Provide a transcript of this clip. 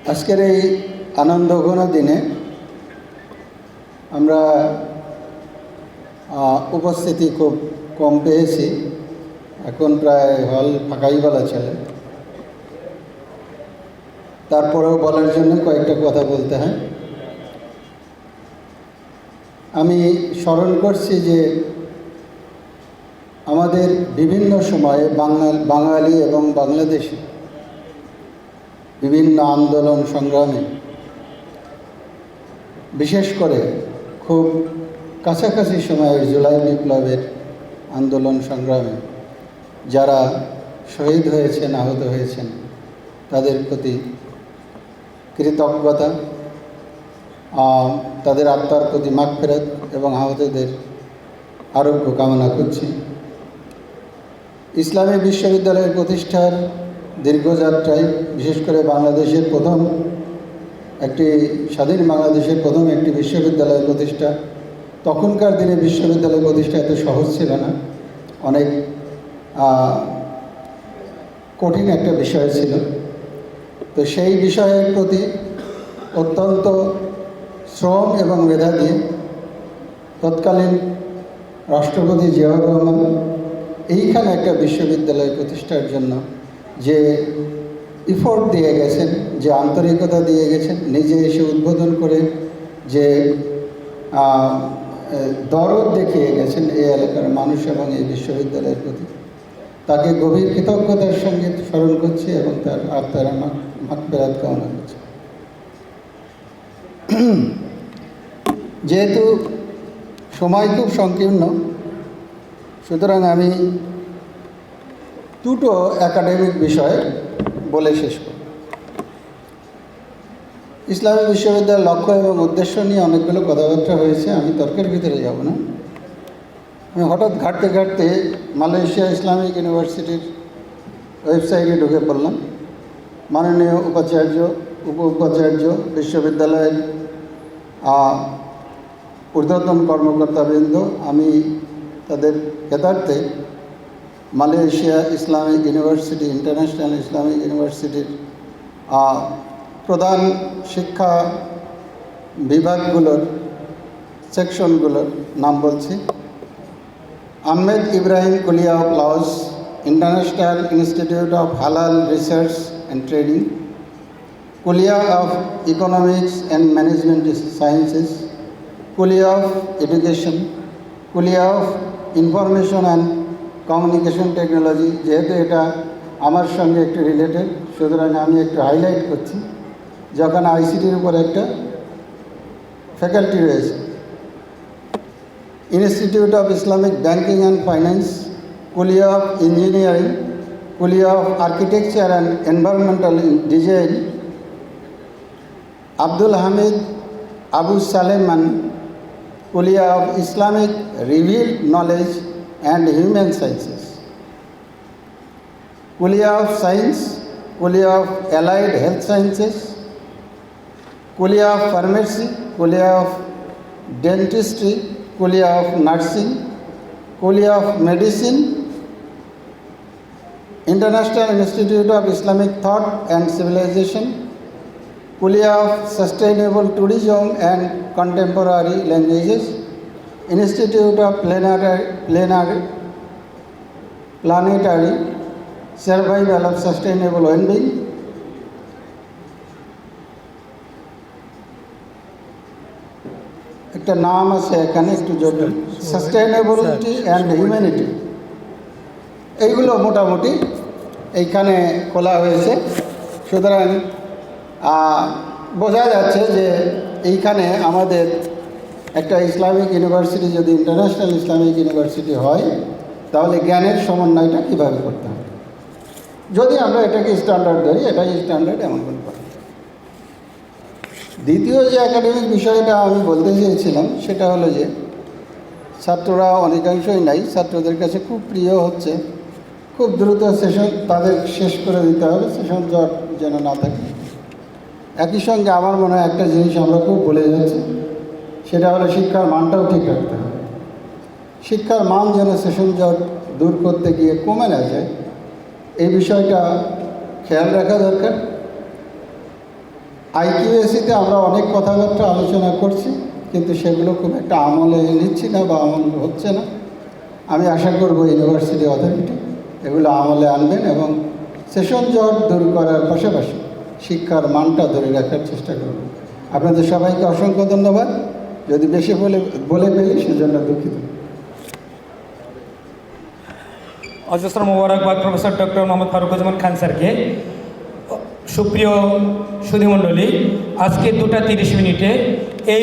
আজকের এই আনন্দঘন দিনে আমরা উপস্থিতি খুব কম পেয়েছি। এখন প্রায় হল ফাঁকাই বলা চলে। তারপরেও বলার জন্য কয়েকটা কথা বলতে হয়। আমি স্মরণ করছি যে আমাদের বিভিন্ন সময়ে বাঙালি এবং বাংলাদেশে বিভিন্ন আন্দোলন সংগ্রামে, বিশেষ করে খুব কাছাকাছি সময়ের জুলাই বিপ্লবের আন্দোলন সংগ্রামে যারা শহীদ হয়েছেন, আহত হয়েছেন, তাদের প্রতি কৃতজ্ঞতা, তাদের আত্মার প্রতি মাগফিরাত এবং আহতদের আরোগ্য কামনা করছি। ইসলামী বিশ্ববিদ্যালয়ের প্রতিষ্ঠার দীর্ঘযাত্রায়, বিশেষ করে বাংলাদেশের স্বাধীন বাংলাদেশের প্রথম একটি বিশ্ববিদ্যালয় প্রতিষ্ঠা, তখনকার দিনে বিশ্ববিদ্যালয় প্রতিষ্ঠা এত সহজ ছিল না, অনেক কঠিন একটা বিষয় ছিল। তো সেই বিষয়ের প্রতি অত্যন্ত শ্রম এবং মেধা দিয়ে তৎকালীন রাষ্ট্রপতি জিয়াউর রহমান এইখানে একটা বিশ্ববিদ্যালয় প্রতিষ্ঠার জন্য যে ইফোর্ট দিয়ে গেছেন, যে আন্তরিকতা দিয়ে গেছেন, নিজে এসে উদ্বোধন করে যে দরদ দেখিয়ে গেছেন এই এলাকার মানুষ এবং এই বিশ্ববিদ্যালয়ের প্রতি, তাকে গভীর কৃতজ্ঞতার সঙ্গে স্মরণ করছি এবং তার আত্মার মাগফিরাত কামনা করছি। যেহেতু সময় খুব সংকীর্ণ, সুতরাং আমি দুটো একাডেমিক বিষয় বলে শেষ করব। ইসলামী বিশ্ববিদ্যালয়ের লক্ষ্য এবং উদ্দেশ্য নিয়ে অনেকগুলো কথাবার্তা হয়েছে, আমি তর্কের ভিতরে যাব না। আমি হঠাৎ ঘাঁটতে ঘাঁটতে মালয়েশিয়া ইসলামিক ইউনিভার্সিটির ওয়েবসাইটে ঢুকে পড়লাম। মাননীয় উপাচার্য, উপাচার্য, বিশ্ববিদ্যালয়ের ঊর্ধ্বতন কর্মকর্তাবৃন্দ, আমি তাদের হেতার্থে Malaysia Islamic university, international Islamic ইউনিভার্সিটির প্রধান শিক্ষা বিভাগগুলোর, সেকশনগুলোর নাম বলছি। Ahmad Ibrahim Kulliyyah of laws, international institute of halal research and training, Kulliyyah of economics and management sciences, Kulliyyah of education, Kulliyyah of information and communication technology. যেহেতু এটা আমার সঙ্গে একটু রিলেটেড, সুতরাং আমি একটু হাইলাইট করছি। যখন আইসিটির উপর একটা ফ্যাকাল্টি রয়েছে, institute of Islamic banking and finance, Kulliyyah of engineering, Kulliyyah of architecture and environmental design, Abdul Hamid Abu Sulayman, Kulliyyah of Islamic revealed knowledge and human sciences, Kuliya of Science, Kuliya of Allied Health Sciences, Kuliya of Pharmacy, Kuliya of Dentistry, Kuliya of Nursing, Kuliya of Medicine, International Institute of Islamic Thought and Civilization, Kuliya of Sustainable Tourism and Contemporary Languages, Institute of Planetary Survival of Sustainable Well-being, একটা নাম আছে এখানে একটু জটিল, sustainability and humanity. এইগুলো মোটামুটি এইখানে খোলা হয়েছে। সুতরাং বোঝা যাচ্ছে যে এইখানে আমাদের একটা ইসলামিক ইউনিভার্সিটি যদি ইন্টারন্যাশনাল ইসলামিক ইউনিভার্সিটি হয়, তাহলে জ্ঞানের সমন্বয়টা কীভাবে করতে হবে। যদি আমরা এটাকে স্ট্যান্ডার্ড ধরি, এটাই স্ট্যান্ডার্ড, এমন কোনো কথা। দ্বিতীয় যে একাডেমিক বিষয়টা আমি বলতে চেয়েছিলাম সেটা হলো যে ছাত্ররা অনেকাংশই নাই, ছাত্রদের কাছে খুব প্রিয় হচ্ছে খুব দ্রুত সেশন তাদের শেষ করে দিতে হবে, সেশন জট যেন না থাকে। একই সঙ্গে আমার মনে হয় একটা জিনিস আমরা খুব বলে যাচ্ছি, সেটা হলো শিক্ষার মানটাও ঠিক রাখতে হবে। শিক্ষার মান যেন সেশন জট দূর করতে গিয়ে কমে না যায়, এই বিষয়টা খেয়াল রাখা দরকার। আইকিউএসিতে আমরা অনেক কথাবার্তা আলোচনা করছি, কিন্তু সেগুলো খুব একটা আমলে নিচ্ছি না বা আমল হচ্ছে না। আমি আশা করব ইউনিভার্সিটি অথরিটি এগুলো আমলে আনবেন এবং সেশন জট দূর করার পাশাপাশি শিক্ষার মানটা ধরে রাখার চেষ্টা করবেন। আপনাদের সবাইকে অসংখ্য ধন্যবাদ। যদি বেশি বলে ফেলি সেজন্য দুঃখিত। অজস্র মোবারকবাদ প্রফেসর ডক্টর মোহাম্মদ ফারুকুজ্জামান খান স্যারকে। সুপ্রিয় সুধীমণ্ডলী, আজকে 2টা 30 মিনিটে এই